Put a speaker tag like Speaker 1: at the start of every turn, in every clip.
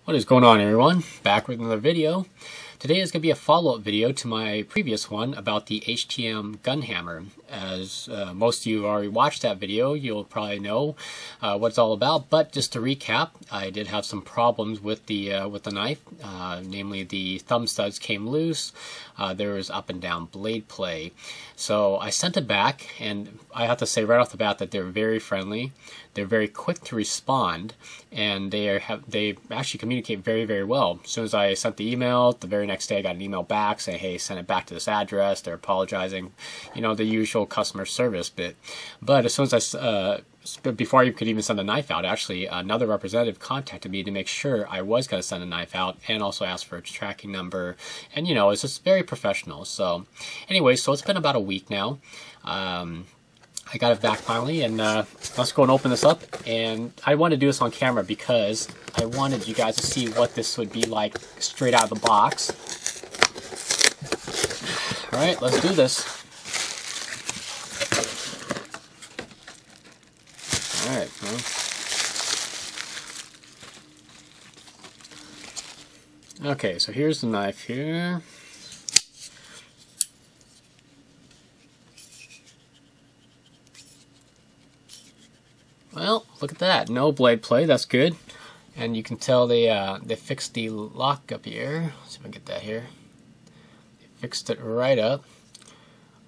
Speaker 1: What is going on, everyone? Back with another video. Today is going to be a follow-up video to my previous one about the HTM Gunhammer. As most of you have already watched that video, you'll probably know what it's all about. But just to recap, I did have some problems with the knife. Namely, the thumb studs came loose. There was up and down blade play. So I sent it back, and I have to say right off the bat that they're very friendly. They're very quick to respond, and they actually communicate very, very well. As soon as I sent the email, the very next day I got an email back saying, hey, send it back to this address. They're apologizing, you know, the usual customer service bit. But as soon as before you could even send a knife out, actually another representative contacted me to make sure I was going to send a knife out, and also asked for its tracking number, and you know, it's just very professional. So anyway, so it's been about a week now. I got it back finally, and let's go and open this up. And I want to do this on camera because I wanted you guys to see what this would be like straight out of the box. All right, let's do this. All right. Well. Okay, so here's the knife here. Well, look at that. No blade play. That's good. And you can tell they fixed the lock up here. Let's see if I can get that here. They fixed it right up.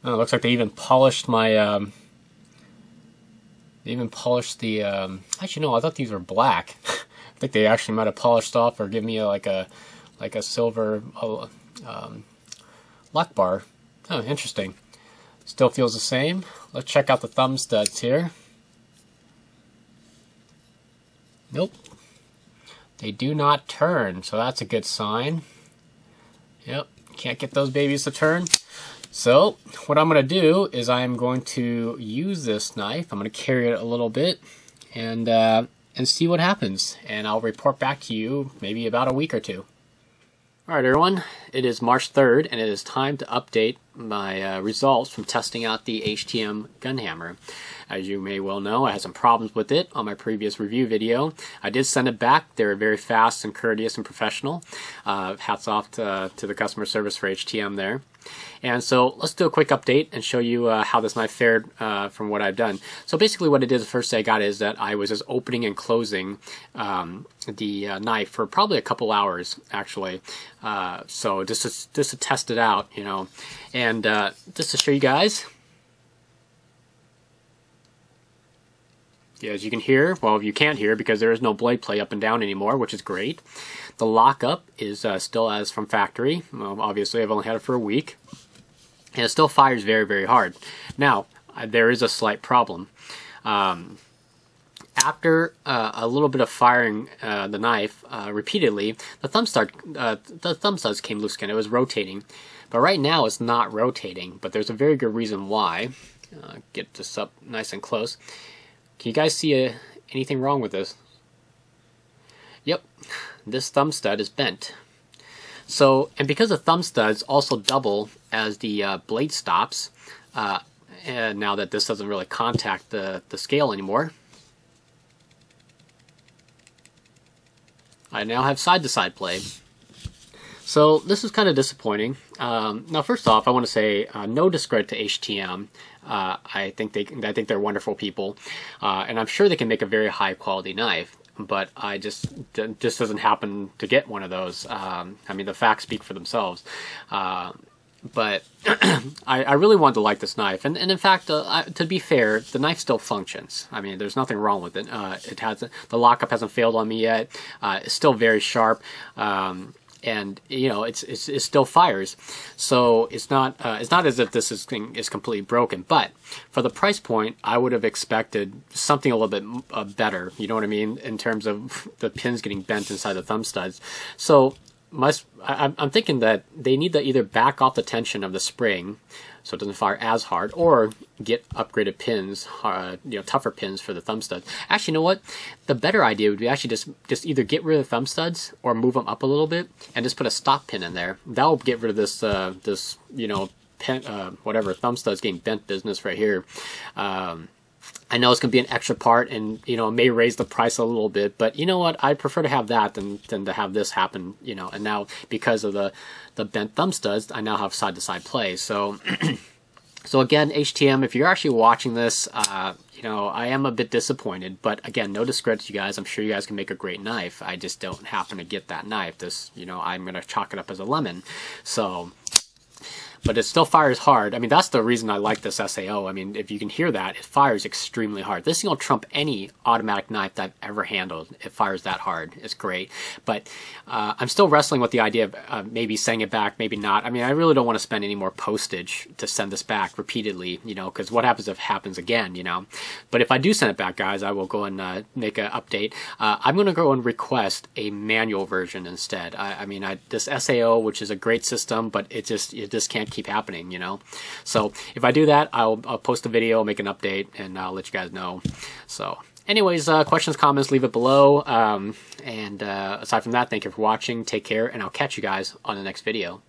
Speaker 1: Oh, it looks like they even polished my. They even polished the. Actually, no. I thought these were black. I think they actually might have polished off or give me like a silver lock bar. Oh, interesting. Still feels the same. Let's check out the thumb studs here. Nope, they do not turn, so that's a good sign. Yep, can't get those babies to turn. So what I'm going to do is I'm going to use this knife. I'm going to carry it a little bit and see what happens, and I'll report back to you maybe about a week or two. Alright everyone, it is March 3rd, and it is time to update my results from testing out the HTM Gunhammer. As you may well know, I had some problems with it on my previous review video. I did send it back. They were very fast and courteous and professional. Hats off to the customer service for HTM there. And so let's do a quick update and show you how this knife fared from what I've done. So basically what it did the first day I got is that I was just opening and closing the knife for probably a couple hours actually. So just to test it out, you know, and just to show you guys. Yeah, as you can hear, well, you can't hear because there is no blade play up and down anymore, which is great. The lockup is still as from factory. Well, obviously, I've only had it for a week. And it still fires very, very hard. Now, there is a slight problem. After a little bit of firing the knife repeatedly, the thumb studs came loose again. It was rotating. But right now, it's not rotating. But there's a very good reason why. Get this up nice and close. Can you guys see anything wrong with this? Yep, this thumb stud is bent. So, and because the thumb studs also double as the blade stops, and now that this doesn't really contact the scale anymore, I now have side-to-side play. So this is kind of disappointing. Now, first off, I want to say no discredit to HTM. I think they're wonderful people, and I'm sure they can make a very high quality knife. But I just doesn't happen to get one of those. I mean, the facts speak for themselves. But I really wanted to like this knife, and in fact, to be fair, the knife still functions. I mean, there's nothing wrong with it. The lockup hasn't failed on me yet. It's still very sharp. And you know, it still fires, so it's not as if this thing is completely broken. But for the price point, I would have expected something a little bit better. You know what I mean, in terms of the pins getting bent inside the thumb studs. So I'm thinking that they need to either back off the tension of the spring, so it doesn't fire as hard, or get upgraded pins, you know, tougher pins for the thumb studs. Actually, you know what? The better idea would be actually just either get rid of the thumb studs or move them up a little bit and just put a stop pin in there. That will get rid of this this, you know, whatever thumb studs getting bent business right here. I know it's going to be an extra part, and you know, it may raise the price a little bit, but you know what? I'd prefer to have that than to have this happen. You know, and now because of the bent thumb studs, I now have side to side play. So, so again, HTM, if you're actually watching this, you know, I am a bit disappointed. But again, no discredit to you guys. I'm sure you guys can make a great knife. I just don't happen to get that knife. This, you know, I'm going to chalk it up as a lemon. So. But it still fires hard. I mean, that's the reason I like this SAO. I mean, if you can hear that, it fires extremely hard. This thing will trump any automatic knife that I've ever handled. It fires that hard. It's great. But I'm still wrestling with the idea of maybe sending it back, maybe not. I mean, I really don't want to spend any more postage to send this back repeatedly, you know, because what happens if it happens again, you know. But if I do send it back, guys, I will go and make an update. I'm going to go and request a manual version instead. I mean, this SAO, which is a great system, but it just can't keep happening, you know. So if I do that, I'll post a video, make an update, and I'll let you guys know. So anyways, questions, comments, leave it below. And aside from that, thank you for watching. Take care, and I'll catch you guys on the next video.